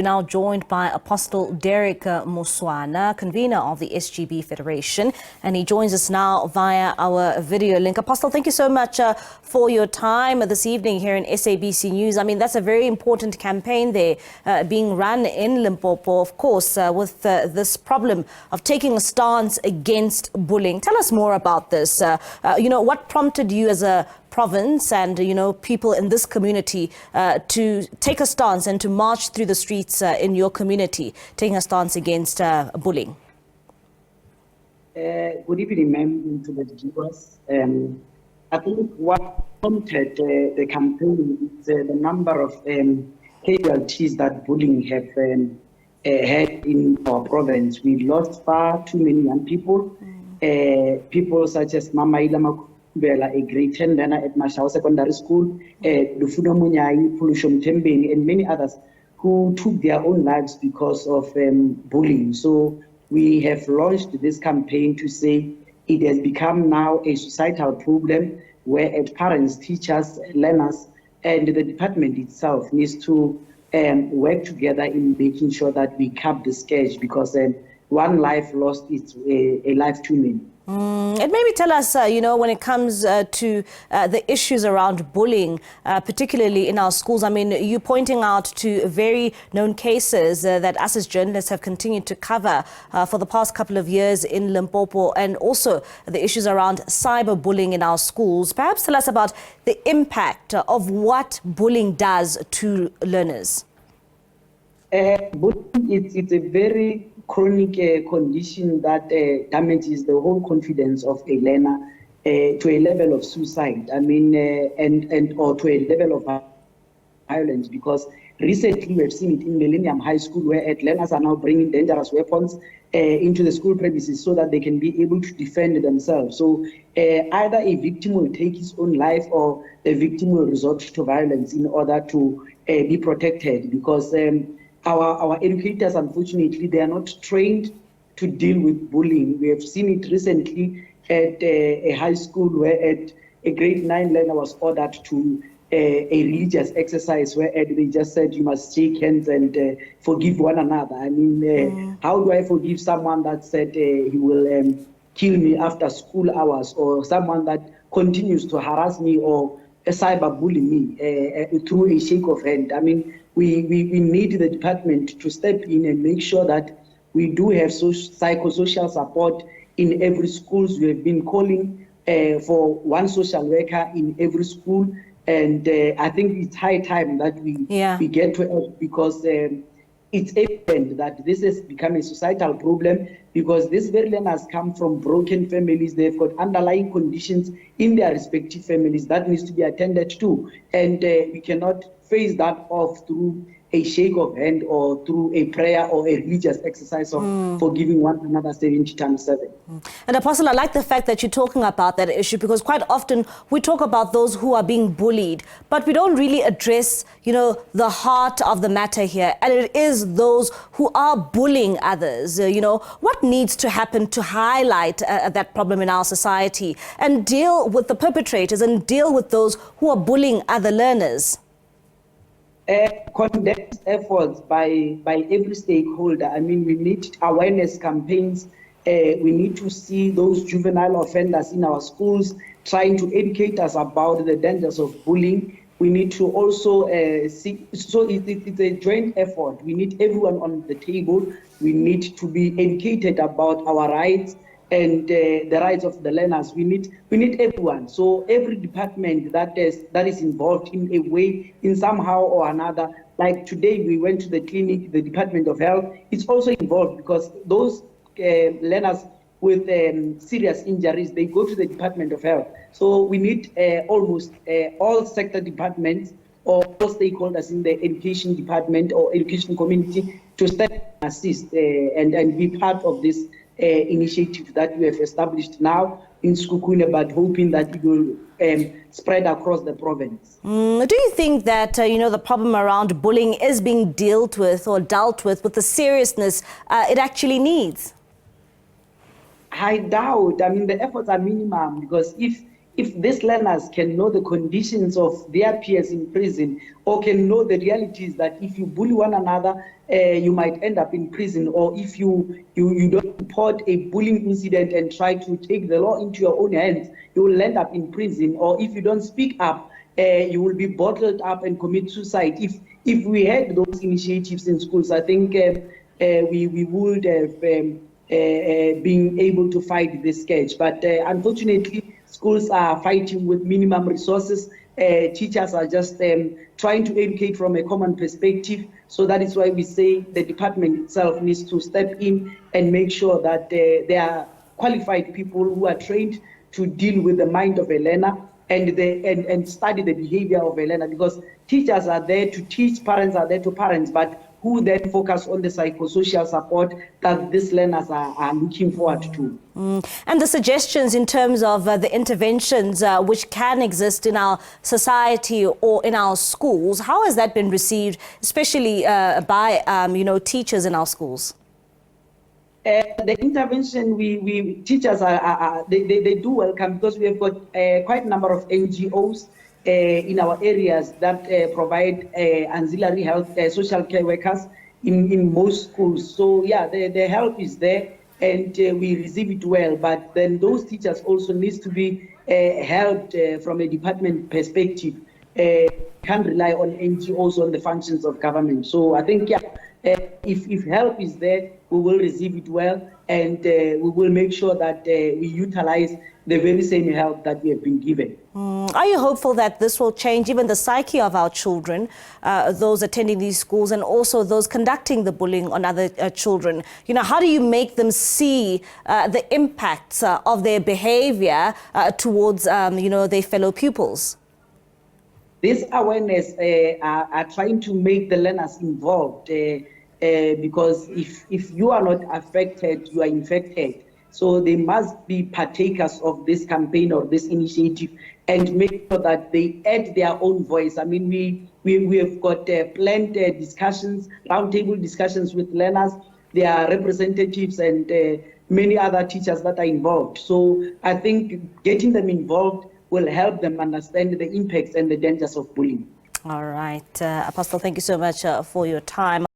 We're now joined by Apostle Derick Mosoana, convener of the SGB Federation, and he joins us now via our video link. Apostle, thank you so much for your time this evening here in SABC News. I mean, that's a very important campaign there being run in Limpopo, of course, with this problem of taking a stance against bullying. Tell us more about this. What prompted you as a province and, people in this community to take a stance and to march through the streets in your community, taking a stance against bullying? Good evening, ma'am, to the viewers. I think what prompted the campaign is the number of casualties that bullying have had in our province. We lost far too many young people, people such as Mama Ilama, a grade 10 learner at Mashao Secondary School, Lufuno Munyai, Pulushom Tembeng, and many others who took their own lives because of bullying. So we have launched this campaign to say it has become now a societal problem where parents, teachers, learners, and the department itself needs to work together in making sure that we cap the scourge, because one life lost is a life too many. And maybe tell us, when it comes to the issues around bullying, particularly in our schools. I mean, you're pointing out to very known cases that us as journalists have continued to cover for the past couple of years in Limpopo, and also the issues around cyberbullying in our schools. Perhaps tell us about the impact of what bullying does to learners. Bullying, it's a very chronic condition that damages the whole confidence of a learner to a level of suicide. I mean, or to a level of violence, because recently we've seen it in Millennium High School, where learners are now bringing dangerous weapons into the school premises so that they can be able to defend themselves. So either a victim will take his own life, or the victim will resort to violence in order to be protected, because our educators, unfortunately, they are not trained to deal with bullying. We have seen it recently at a high school where a grade 9 learner was ordered to a religious exercise where they just said you must shake hands and forgive one another. I mean, how do I forgive someone that said he will kill me after school hours, or someone that continues to harass me or cyberbully me through a shake of hand? I mean, we need the department to step in and make sure that we do have psychosocial support in every schools. We have been calling for one social worker in every school, and I think it's high time that we get to it, because it's evident that this has become a societal problem, because these very learners come from broken families. They've got underlying conditions in their respective families that needs to be attended to, and we cannot face that off through a shake of hand or through a prayer or a religious exercise of forgiving one another 70 times 7. And Apostle, I like the fact that you're talking about that issue, because quite often we talk about those who are being bullied, but we don't really address, the heart of the matter here. And it is those who are bullying others. What needs to happen to highlight that problem in our society and deal with the perpetrators and deal with those who are bullying other learners? Condensed efforts by every stakeholder. I mean, we need awareness campaigns. We need to see those juvenile offenders in our schools trying to educate us about the dangers of bullying. We need to also see, so it's a joint effort. We need everyone on the table. We need to be educated about our rights and the rights of the learners. We need everyone. So every department that is involved in a way, in somehow or another. Like today, we went to the clinic, the Department of Health. It's also involved, because those learners with serious injuries, they go to the Department of Health. So we need almost all sector departments or all stakeholders in the education department or education community to step and assist and be part of this initiative that we have established now in Skukune, but hoping that it will spread across the province. Do you think that, the problem around bullying is being dealt with the seriousness it actually needs? I doubt. I mean, the efforts are minimum, because if if these learners can know the conditions of their peers in prison, or can know the realities that if you bully one another, you might end up in prison, or if you don't report a bullying incident and try to take the law into your own hands, you will end up in prison, or if you don't speak up, you will be bottled up and commit suicide. If we had those initiatives in schools, I think we would have been able to fight this scourge. But unfortunately, schools are fighting with minimum resources. Teachers are just trying to educate from a common perspective. So that is why we say the department itself needs to step in and make sure that there are qualified people who are trained to deal with the mind of a learner and study the behavior of a learner, because teachers are there to teach, parents are there to parents, but who then focus on the psychosocial support that these learners are looking forward to. And the suggestions in terms of the interventions which can exist in our society or in our schools, how has that been received, especially by teachers in our schools? The intervention, we teachers they do welcome, because we have got quite a number of NGOs in our areas that provide ancillary health, social care workers in most schools. So yeah, the help is there, and we receive it well. But then those teachers also needs to be helped from a department perspective. Can't rely on NGOs on the functions of government. So I think if help is there, we will receive it well, and we will make sure that we utilize the very same help that we have been given. Are you hopeful that this will change even the psyche of our children, those attending these schools and also those conducting the bullying on other children? How do you make them see the impacts of their behavior towards, their fellow pupils? This awareness are trying to make the learners involved, because if you are not affected, you are infected. So they must be partakers of this campaign or this initiative and make sure that they add their own voice. I mean, we have got planned discussions, roundtable discussions with learners, their representatives, and many other teachers that are involved. So I think getting them involved will help them understand the impacts and the dangers of bullying. All right. Apostle, thank you so much for your time.